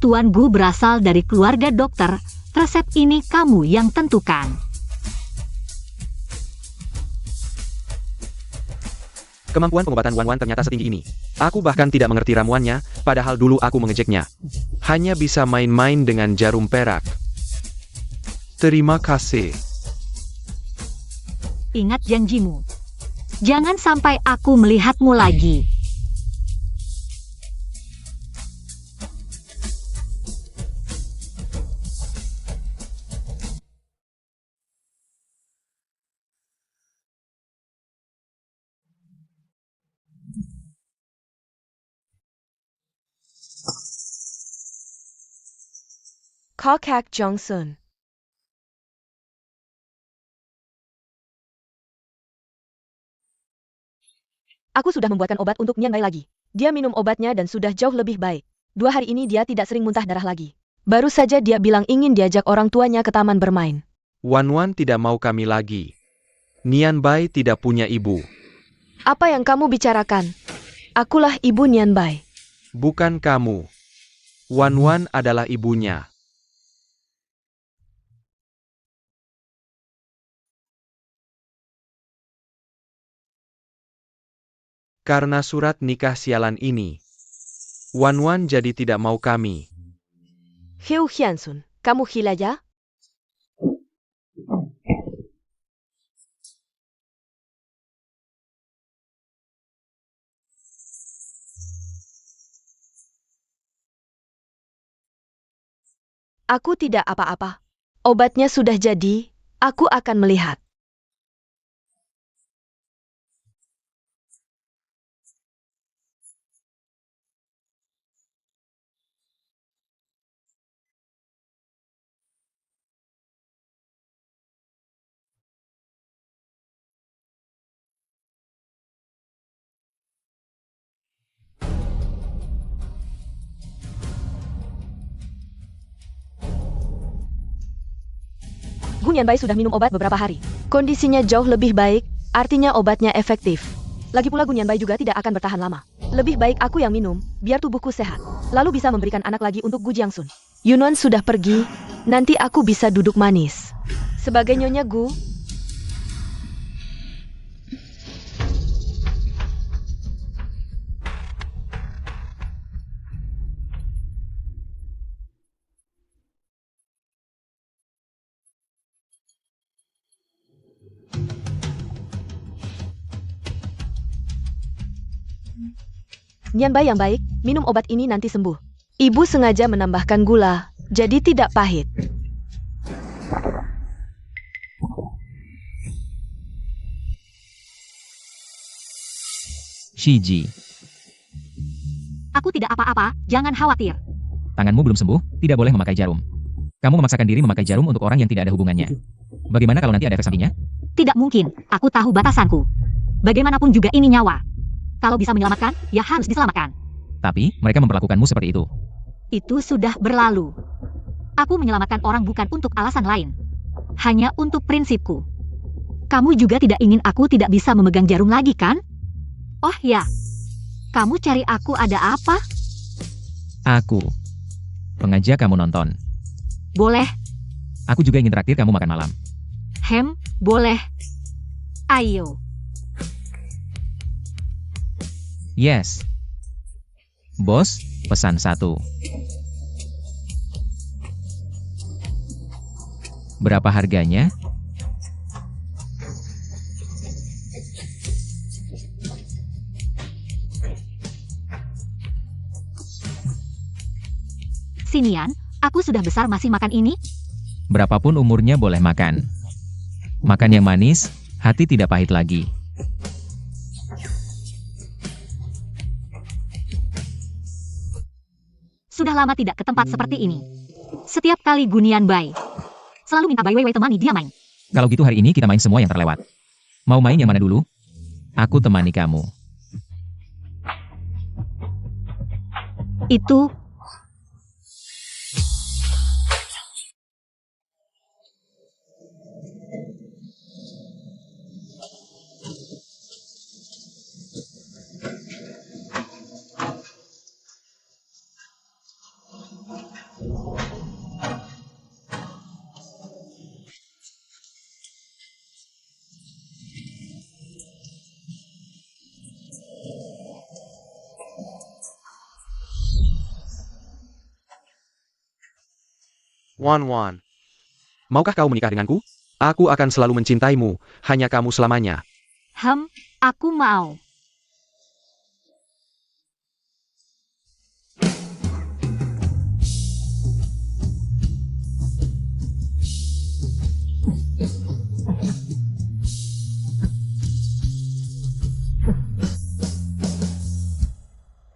Tuan Gu berasal dari keluarga dokter. Resep ini kamu yang tentukan. Kemampuan pengobatan Wan Wan ternyata setinggi ini. Aku bahkan tidak mengerti ramuannya, padahal dulu aku mengejeknya. Hanya bisa main-main dengan jarum perak. Terima kasih. Ingat janjimu. Jangan sampai aku melihatmu lagi. Kokak Jongsun. Aku sudah membuatkan obat untuk Nian Bai lagi. Dia minum obatnya dan sudah jauh lebih baik. 2 hari ini dia tidak sering muntah darah lagi. Baru saja dia bilang ingin diajak orang tuanya ke taman bermain. Wan Wan tidak mau kami lagi. Nian Bai tidak punya ibu. Apa yang kamu bicarakan? Akulah ibu Nian Bai. Bukan kamu. Wan Wan adalah ibunya. Karena surat nikah sialan ini, Wan Wan jadi tidak mau kami. Hiu Hyunsun, kamu gila ya? Aku tidak apa-apa. Obatnya sudah jadi, aku akan melihat. Gu Nian Bai sudah minum obat beberapa hari. Kondisinya jauh lebih baik, artinya obatnya efektif. Lagi pula Gu Nian Bai juga tidak akan bertahan lama. Lebih baik aku yang minum, biar tubuhku sehat. Lalu bisa memberikan anak lagi untuk Gu Jiangsun. Yunwan sudah pergi, nanti aku bisa duduk manis. Sebagai Nyonya Gu, Nian Bai yang baik, minum obat ini nanti sembuh. Ibu sengaja menambahkan gula, jadi tidak pahit. Shiji, Aku tidak apa-apa, jangan khawatir. tanganmu belum sembuh, tidak boleh memakai jarum. Kamu memaksakan diri memakai jarum untuk orang yang tidak ada hubungannya. Bagaimana kalau nanti ada efek sampingnya? Tidak mungkin, aku tahu batasanku. Bagaimanapun juga ini nyawa. Kalau bisa menyelamatkan, ya harus diselamatkan. Tapi, mereka memperlakukanmu seperti itu. Itu sudah berlalu. Aku menyelamatkan orang bukan untuk alasan lain. Hanya untuk prinsipku. Kamu juga tidak ingin aku tidak bisa memegang jarum lagi, kan? Oh ya. Kamu cari aku ada apa? Aku mengajak kamu nonton. Boleh. Aku juga ingin traktir kamu makan malam. Boleh. Ayo. Yes. Bos, pesan 1. Berapa harganya? Sinian, aku sudah besar masih makan ini? Berapapun umurnya boleh makan. Makan yang manis, hati tidak pahit lagi. Sudah lama tidak ke tempat seperti ini. Setiap kali Gunian Bai selalu minta Bai Weiwei temani dia main. Kalau gitu hari ini kita main semua yang terlewat. Mau main yang mana dulu? Aku temani kamu. Itu Wan Wan. Maukah kau menikah denganku? Aku akan selalu mencintaimu, hanya kamu selamanya. Aku mau.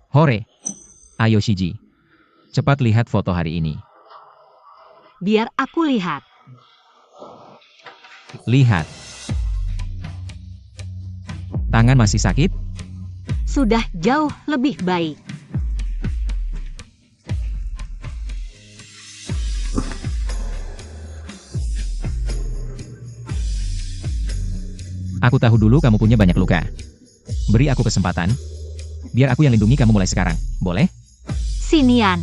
Hore. Ayo Shiji. Cepat lihat foto hari ini. Biar aku lihat. Lihat. Tangan masih sakit? Sudah jauh lebih baik. Aku tahu dulu kamu punya banyak luka. Beri aku kesempatan. Biar aku yang lindungi kamu mulai sekarang. Boleh? Sinian.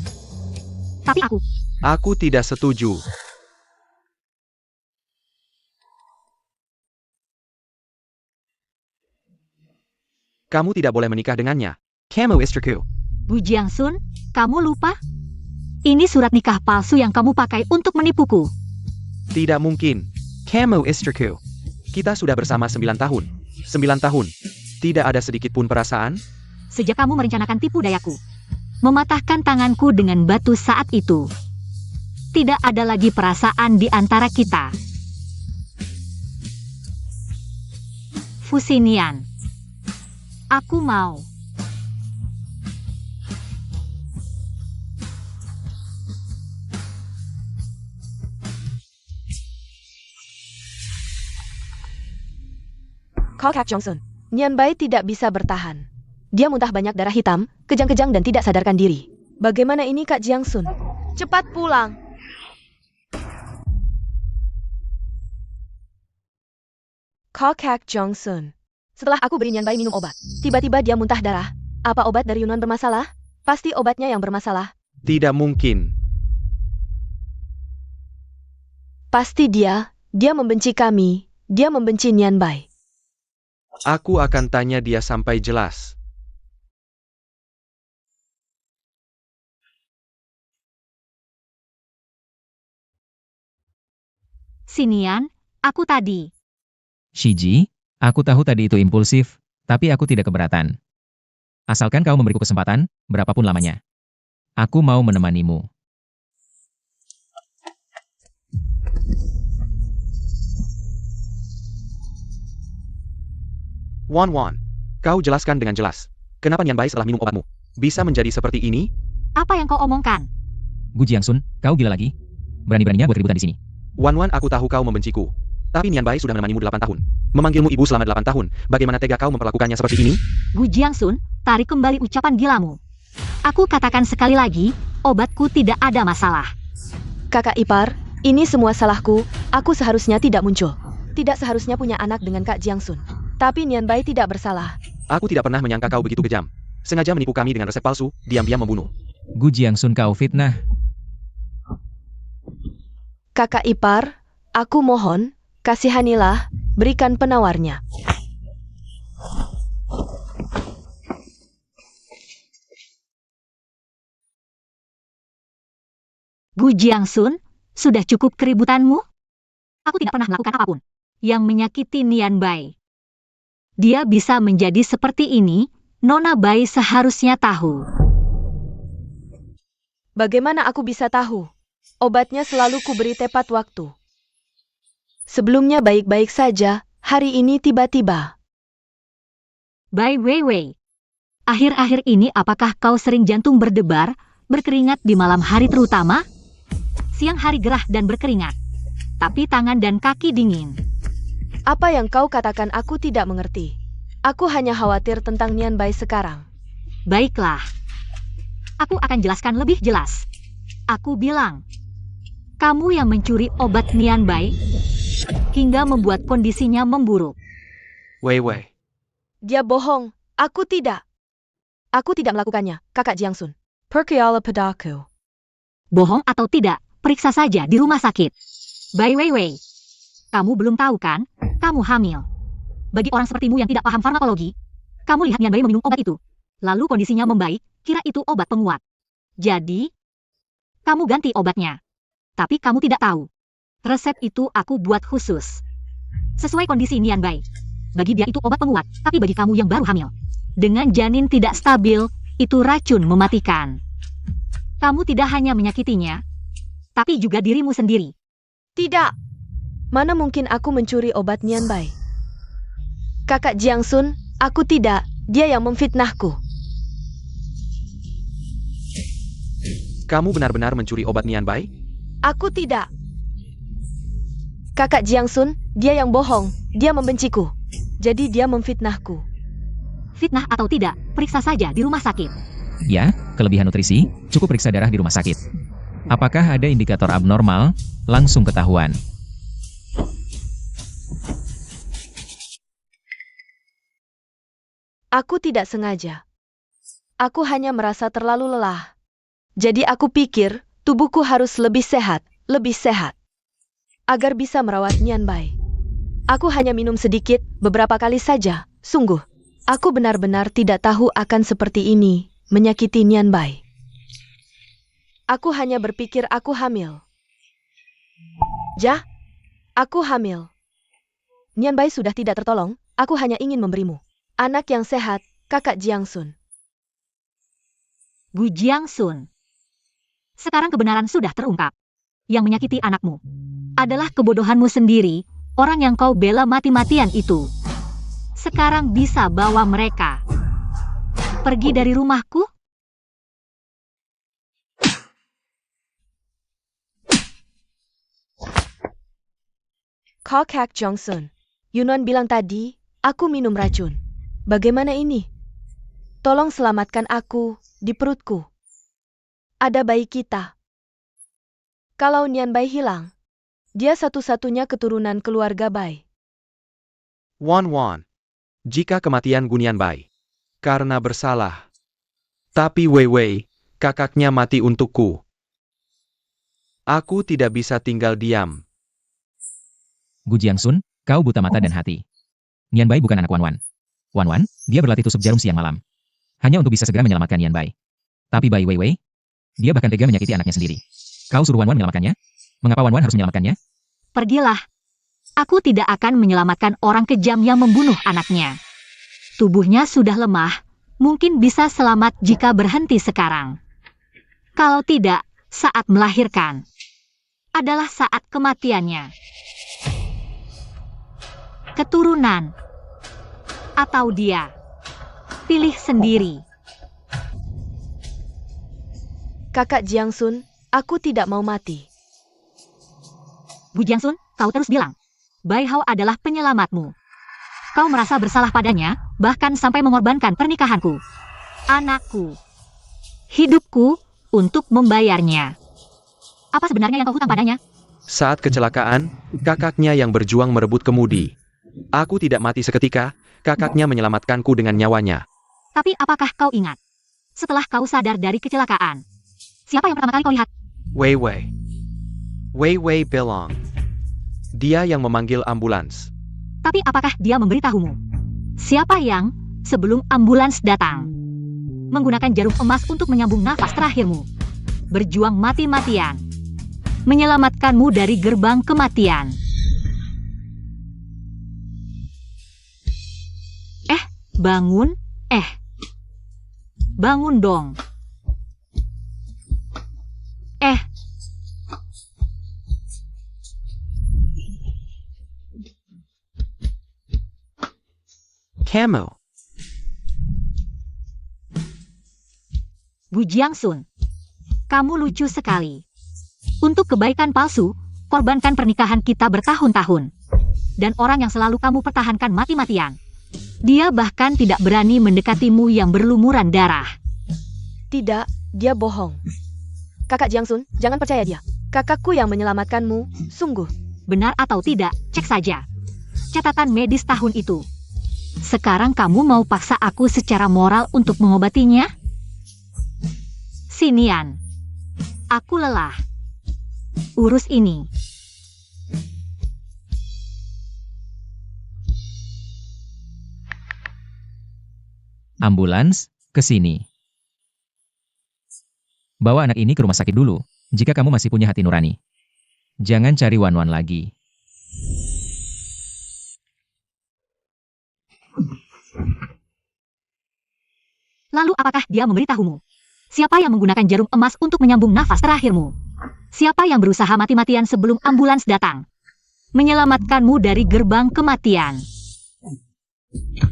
Tapi aku. Aku tidak setuju. Kamu tidak boleh menikah dengannya. Kamu istriku. Bu Jiangsun, kamu lupa? Ini surat nikah palsu yang kamu pakai untuk menipuku. Tidak mungkin. Kamu istriku. Kita sudah bersama 9 tahun. 9 tahun. Tidak ada sedikit pun perasaan? Sejak kamu merencanakan tipu dayaku. Mematahkan tanganku dengan batu saat itu. Tidak ada lagi perasaan di antara kita. Fusinian. Aku mau. Kak Johnson. Nian Bai tidak bisa bertahan. Dia muntah banyak darah hitam, kejang-kejang dan tidak sadarkan diri. Bagaimana ini Kak Jiangsun? Cepat pulang. Kak Johnson. Setelah aku beri Nian Bai minum obat, tiba-tiba dia muntah darah. Apa obat dari Yunan bermasalah? Pasti obatnya yang bermasalah. Tidak mungkin. Pasti dia membenci kami, dia membenci Nian Bai. Aku akan tanya dia sampai jelas. Sinian, aku tadi. Shiji, aku tahu tadi itu impulsif, tapi aku tidak keberatan. Asalkan kau memberiku kesempatan, berapapun lamanya. Aku mau menemanimu. Wan Wan. Kau jelaskan dengan jelas. Kenapa Nian Bai setelah minum obatmu bisa menjadi seperti ini? Apa yang kau omongkan? Gu Jiangsun, kau gila lagi? Berani-beraninya buat keributan di sini. Wan Wan, aku tahu kau membenciku. Tapi Nian Bai sudah menemanimu 8 tahun. Memanggilmu ibu selama 8 tahun. Bagaimana tega kau memperlakukannya seperti ini? Gu Jiangsun, tarik kembali ucapan gilamu. Aku katakan sekali lagi, obatku tidak ada masalah. Kakak ipar, ini semua salahku. Aku seharusnya tidak muncul. Tidak seharusnya punya anak dengan Kak Jiangsun. Tapi Nian Bai tidak bersalah. Aku tidak pernah menyangka kau begitu kejam. Sengaja menipu kami dengan resep palsu, diam-diam membunuh. Gu Jiangsun, kau fitnah. Kakak ipar, aku mohon, kasihanilah, berikan penawarnya. Gu Jiangsun, sudah cukup keributanmu? Aku tidak pernah melakukan apapun yang menyakiti Nian Bai. Dia bisa menjadi seperti ini, Nona Bai seharusnya tahu. Bagaimana aku bisa tahu? Obatnya selalu kuberi tepat waktu. Sebelumnya baik-baik saja, hari ini tiba-tiba. Bai Weiwei. Akhir-akhir ini apakah kau sering jantung berdebar, berkeringat di malam hari terutama? Siang hari gerah dan berkeringat. Tapi tangan dan kaki dingin. Apa yang kau katakan aku tidak mengerti. Aku hanya khawatir tentang Nian Bai sekarang. Baiklah. Aku akan jelaskan lebih jelas. Aku bilang, kamu yang mencuri obat Nian Bai, hingga membuat kondisinya memburuk. Wei Wei. Dia bohong, aku tidak. Aku tidak melakukannya, Kakak Jiangsun. Percaya padaku. Bohong atau tidak, periksa saja di rumah sakit. Bai Weiwei. Kamu belum tahu kan, kamu hamil. Bagi orang sepertimu yang tidak paham farmakologi, kamu lihat Nian Bai meminum obat itu. Lalu kondisinya membaik, kira itu obat penguat. Jadi, kamu ganti obatnya. Tapi kamu tidak tahu. Resep itu aku buat khusus. Sesuai kondisi Nian Bai. Bagi dia itu obat penguat, tapi bagi kamu yang baru hamil. Dengan janin tidak stabil, itu racun mematikan. Kamu tidak hanya menyakitinya, tapi juga dirimu sendiri. Tidak. Mana mungkin aku mencuri obat Nian Bai? Kakak Jiangsun, aku tidak. Dia yang memfitnahku. Kamu benar-benar mencuri obat Nian Bai? Aku tidak. Kakak Jiangsun, dia yang bohong. Dia membenciku. Jadi dia memfitnahku. Fitnah atau tidak, periksa saja di rumah sakit. Ya, kelebihan nutrisi, cukup periksa darah di rumah sakit. Apakah ada indikator abnormal? Langsung ketahuan. Aku tidak sengaja. Aku hanya merasa terlalu lelah. Jadi aku pikir, tubuhku harus lebih sehat, agar bisa merawat Nian Bai. Aku hanya minum sedikit, beberapa kali saja, sungguh. Aku benar-benar tidak tahu akan seperti ini, menyakiti Nian Bai. Aku hanya berpikir aku hamil. Aku hamil. Nian Bai sudah tidak tertolong, aku hanya ingin memberimu anak yang sehat, kakak Jiangsun. Gu Jiangsun. Sekarang kebenaran sudah terungkap. Yang menyakiti anakmu adalah kebodohanmu sendiri, orang yang kau bela mati-matian itu. Sekarang bisa bawa mereka pergi dari rumahku? Kakak Jiangsun, Yunon bilang tadi, aku minum racun. Bagaimana ini? Tolong selamatkan aku, di perutku. Ada bayi kita. Kalau Nian Bai hilang, dia satu-satunya keturunan keluarga Bai. Wan. Jika kematian Gunian Bai karena bersalah, tapi Wei Wei, kakaknya mati untukku. Aku tidak bisa tinggal diam. Gu Jiangsun, kau buta mata dan hati. Nian Bai bukan anak Wan Wan. Wan Wan, dia berlatih tusuk jarum siang malam. Hanya untuk bisa segera menyelamatkan Nian Bai. Tapi bayi Wei Wei, dia bahkan tega menyakiti anaknya sendiri. Kau suruh Wan Wan menyelamatkannya? Mengapa Wan Wan harus menyelamatkannya? Pergilah. Aku tidak akan menyelamatkan orang kejam yang membunuh anaknya. Tubuhnya sudah lemah, mungkin bisa selamat jika berhenti sekarang. Kalau tidak, saat melahirkan adalah saat kematiannya. Keturunan atau dia, pilih sendiri. Kakak Jiangsun, aku tidak mau mati. Gu Jiangsun, kau terus bilang, Bai Hao adalah penyelamatmu. Kau merasa bersalah padanya, bahkan sampai mengorbankan pernikahanku, anakku, hidupku, untuk membayarnya. Apa sebenarnya yang kau hutang padanya? Saat kecelakaan, kakaknya yang berjuang merebut kemudi. Aku tidak mati seketika, kakaknya menyelamatkanku dengan nyawanya. Tapi apakah kau ingat? Setelah kau sadar dari kecelakaan, siapa yang pertama kali kau lihat? Wei Wei. Wei Wei bilang. Dia yang memanggil ambulans. Tapi apakah dia memberitahumu? Siapa yang, sebelum ambulans datang, menggunakan jarum emas untuk menyambung nafas terakhirmu, berjuang mati-matian, menyelamatkanmu dari gerbang kematian? Bangun, bangun dong. Camel. Gu Jiangsun, kamu lucu sekali. Untuk kebaikan palsu, korbankan pernikahan kita bertahun-tahun. Dan orang yang selalu kamu pertahankan mati-matian. Dia bahkan tidak berani mendekatimu yang berlumuran darah. Tidak, dia bohong. Kakak Jiangsun, jangan percaya dia. Kakakku yang menyelamatkanmu, sungguh. Benar atau tidak, cek saja catatan medis tahun itu. Sekarang kamu mau paksa aku secara moral untuk mengobatinya? Sinian, aku lelah. Urus ini. Ambulans, ke sini. Bawa anak ini ke rumah sakit dulu, jika kamu masih punya hati nurani. Jangan cari Wan lagi. Lalu apakah dia memberitahumu? Siapa yang menggunakan jarum emas untuk menyambung nafas terakhirmu? Siapa yang berusaha mati-matian sebelum ambulans datang? Menyelamatkanmu dari gerbang kematian.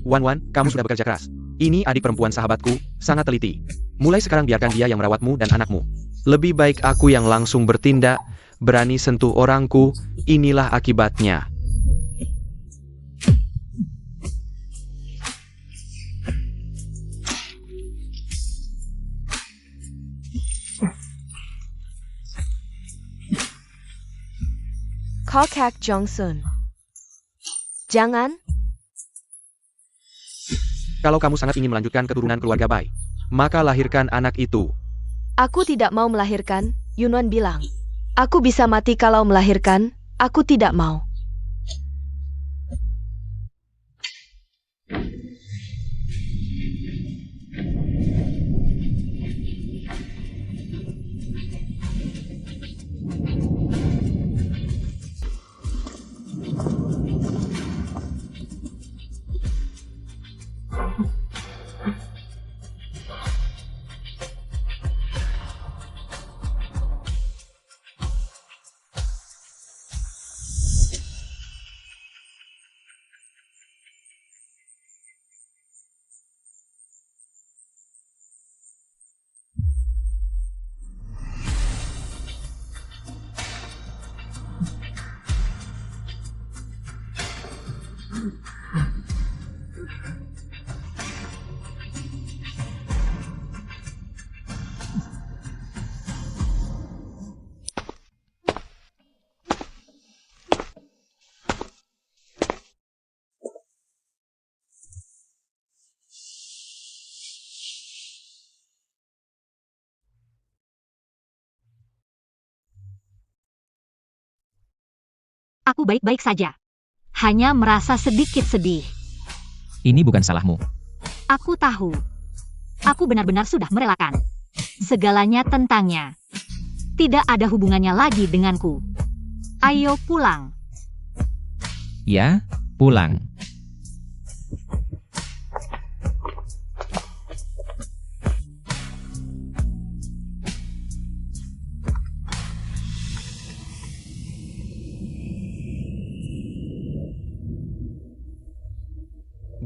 Wan, kamu sudah bekerja keras. Ini adik perempuan sahabatku, sangat teliti. Mulai sekarang biarkan dia yang merawatmu dan anakmu. Lebih baik aku yang langsung bertindak, berani sentuh orangku, inilah akibatnya. Kakak Jongsun. Jangan. Kalau kamu sangat ingin melanjutkan keturunan keluarga Bai, maka lahirkan anak itu. Aku tidak mau melahirkan, Yunwan bilang. Aku bisa mati kalau melahirkan, aku tidak mau. Aku baik-baik saja. Hanya merasa sedikit sedih. Ini bukan salahmu. Aku tahu. Aku benar-benar sudah merelakan segalanya tentangnya. Tidak ada hubungannya lagi denganku. Ayo pulang. Ya, pulang.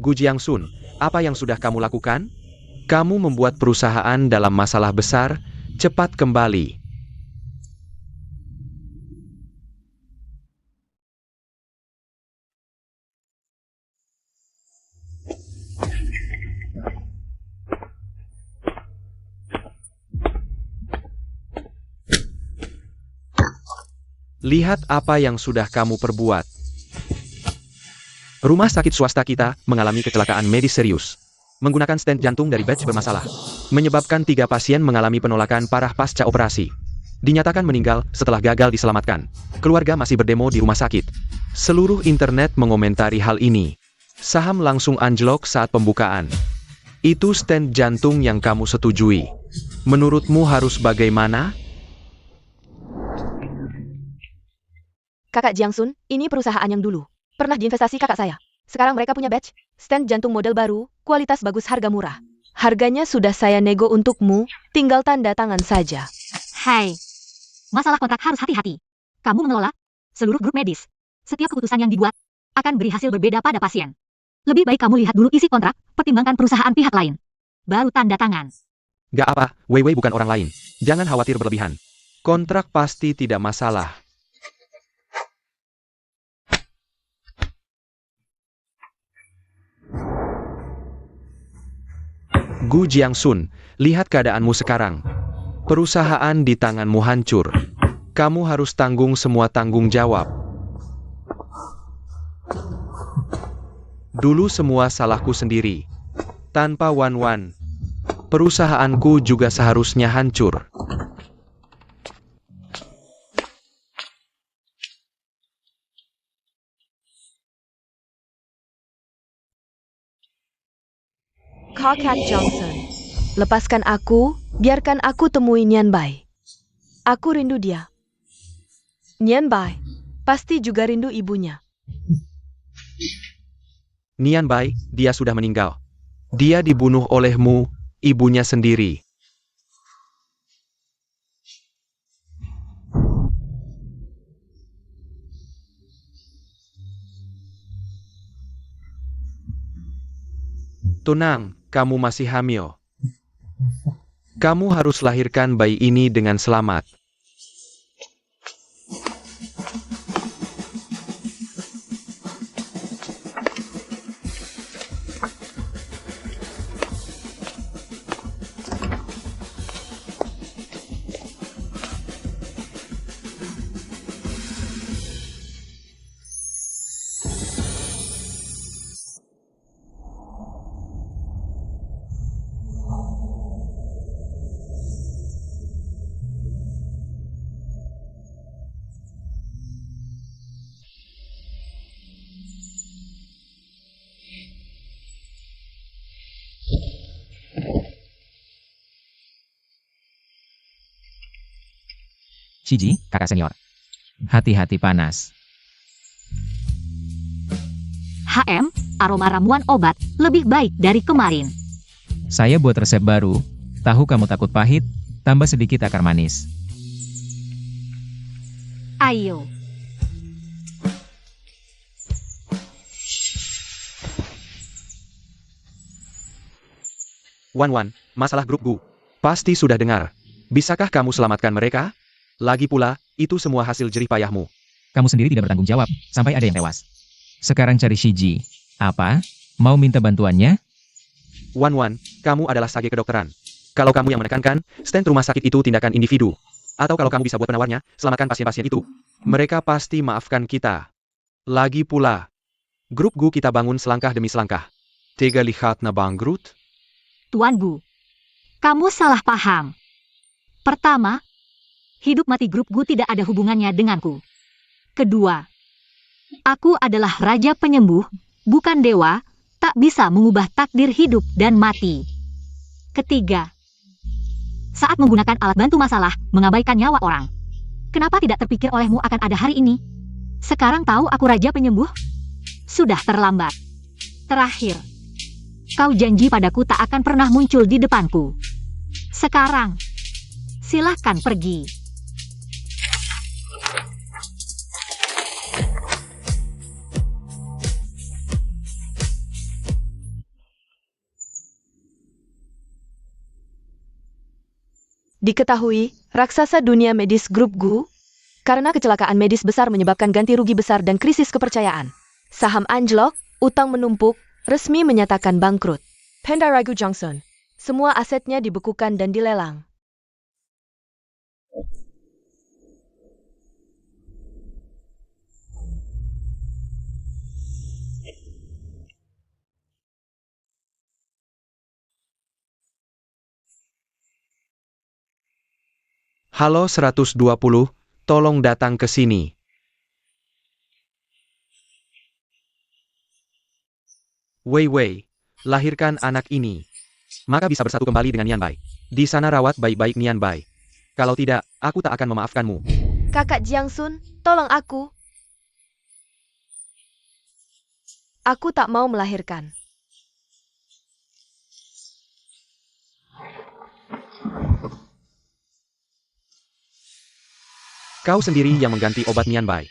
Gu Jiangsun, apa yang sudah kamu lakukan? Kamu membuat perusahaan dalam masalah besar, cepat kembali. Lihat apa yang sudah kamu perbuat. Rumah sakit swasta kita mengalami kecelakaan medis serius. Menggunakan stent jantung dari batch bermasalah. Menyebabkan 3 pasien mengalami penolakan parah pasca operasi. Dinyatakan meninggal setelah gagal diselamatkan. Keluarga masih berdemo di rumah sakit. Seluruh internet mengomentari hal ini. Saham langsung anjlok saat pembukaan. Itu stent jantung yang kamu setujui. Menurutmu harus bagaimana? Kakak Jiangsun, ini perusahaan yang dulu pernah diinvestasi kakak saya. Sekarang mereka punya batch, stent jantung model baru, kualitas bagus, harga murah. Harganya sudah saya nego untukmu, tinggal tanda tangan saja. Hai. Masalah kontrak harus hati-hati. Kamu mengelola seluruh grup medis. Setiap keputusan yang dibuat akan beri hasil berbeda pada pasien. Lebih baik kamu lihat dulu isi kontrak, pertimbangkan perusahaan pihak lain. Baru tanda tangan. Gak apa, Weiwei bukan orang lain. Jangan khawatir berlebihan. Kontrak pasti tidak masalah. Gu Jiangsun, lihat keadaanmu sekarang. Perusahaan di tanganmu hancur. Kamu harus tanggung semua tanggung jawab. Dulu semua salahku sendiri. Tanpa Wan, perusahaanku juga seharusnya hancur. Kakak Johnson, lepaskan aku, biarkan aku temui Nian Bai. Aku rindu dia. Nian Bai pasti juga rindu ibunya. Nian Bai, dia sudah meninggal. Dia dibunuh olehmu, ibunya sendiri. Tenang, kamu masih hamil. Kamu harus lahirkan bayi ini dengan selamat. Shiji, kakak senior. Hati-hati panas. HM, aroma ramuan obat lebih baik dari kemarin. Saya buat resep baru. Tahu kamu takut pahit, tambah sedikit akar manis. Ayo. Wan, masalah grup Gu. Pasti sudah dengar. Bisakah kamu selamatkan mereka? Lagi pula, itu semua hasil jerih payahmu. Kamu sendiri tidak bertanggung jawab, sampai ada yang tewas. Sekarang cari Shiji. Apa? Mau minta bantuannya? Wan, kamu adalah sage kedokteran. Kalau kamu yang menekankan, stand rumah sakit itu tindakan individu. Atau kalau kamu bisa buat penawarnya, selamatkan pasien-pasien itu. Mereka pasti maafkan kita. Lagi pula, grup Gu kita bangun selangkah demi selangkah. Tega lihat na bangkrut? Tuan Gu, kamu salah paham. Pertama, hidup mati grup Gu tidak ada hubungannya denganku. Kedua, aku adalah raja penyembuh, bukan dewa, tak bisa mengubah takdir hidup dan mati. Ketiga, saat menggunakan alat bantu masalah, mengabaikan nyawa orang. Kenapa tidak terpikir olehmu akan ada hari ini? Sekarang tahu aku raja penyembuh? Sudah terlambat. Terakhir, kau janji padaku tak akan pernah muncul di depanku. Sekarang, silahkan pergi. Diketahui, raksasa dunia medis grup Gu, karena kecelakaan medis besar menyebabkan ganti rugi besar dan krisis kepercayaan. Saham anjlok, utang menumpuk, resmi menyatakan bangkrut. Pendaragu Johnson, semua asetnya dibekukan dan dilelang. Halo 120, tolong datang ke sini. Wei, lahirkan anak ini. Maka bisa bersatu kembali dengan Nian Bai. Di sana rawat baik-baik Nian Bai. Kalau tidak, aku tak akan memaafkanmu. Kakak Jiangsun, tolong aku. Aku tak mau melahirkan. Kau sendiri yang mengganti obat Nian Bai.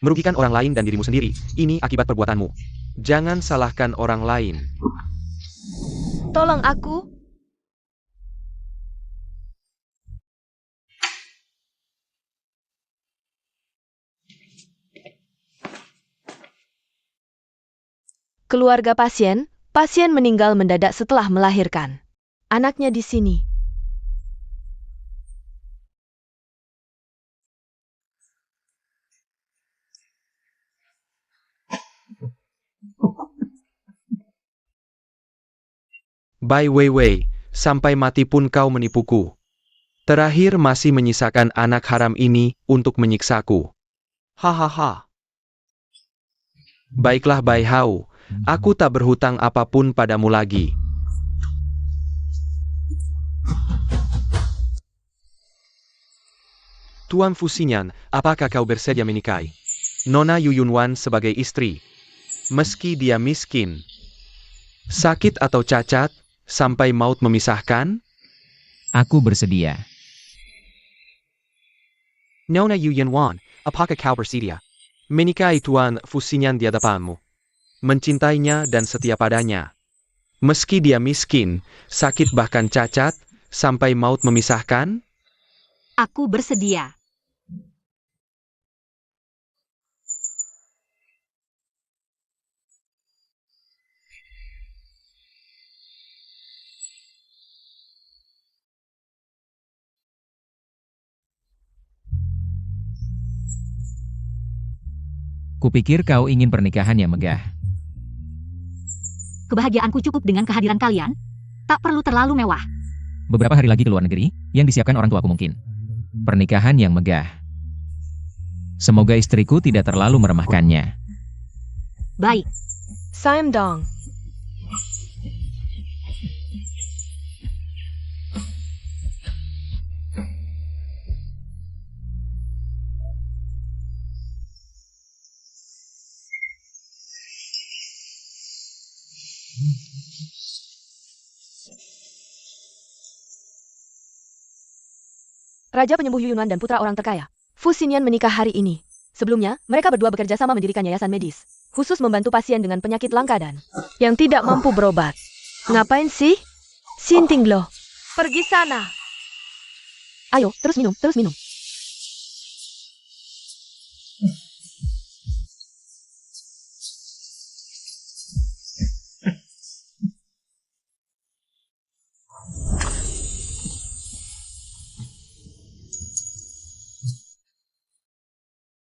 Merugikan orang lain dan dirimu sendiri. Ini akibat perbuatanmu. Jangan salahkan orang lain. Tolong aku. Keluarga pasien meninggal mendadak setelah melahirkan. Anaknya di sini. Bai Wei, sampai mati pun kau menipuku. Terakhir masih menyisakan anak haram ini untuk menyiksaku. Hahaha. Baiklah Bai Hao, aku tak berhutang apapun padamu lagi. Tuan Fuxinyan, apakah kau bersedia menikahi Nona Yuyunwan sebagai istri? Meski dia miskin, sakit atau cacat, sampai maut memisahkan? Aku bersedia. Nona Yuyunwan, apakah kau bersedia menikahi Tuan Fuxinyan di hadapanmu? Mencintainya dan setia padanya. Meski dia miskin, sakit bahkan cacat, sampai maut memisahkan? Aku bersedia. Kupikir kau ingin pernikahan yang megah. Kebahagiaanku cukup dengan kehadiran kalian. Tak perlu terlalu mewah. Beberapa hari lagi ke luar negeri, yang disiapkan orang tuaku mungkin. Pernikahan yang megah. Semoga istriku tidak terlalu meremahkannya. Baik. Saim Dong. Raja penyembuh Yuyunan dan putra orang terkaya. Fuxinyan menikah hari ini. Sebelumnya, mereka berdua bekerja sama mendirikan yayasan medis, khusus membantu pasien dengan penyakit langka dan yang tidak mampu berobat. Ngapain sih? Sintinglo, pergi sana. Ayo, terus minum, terus minum.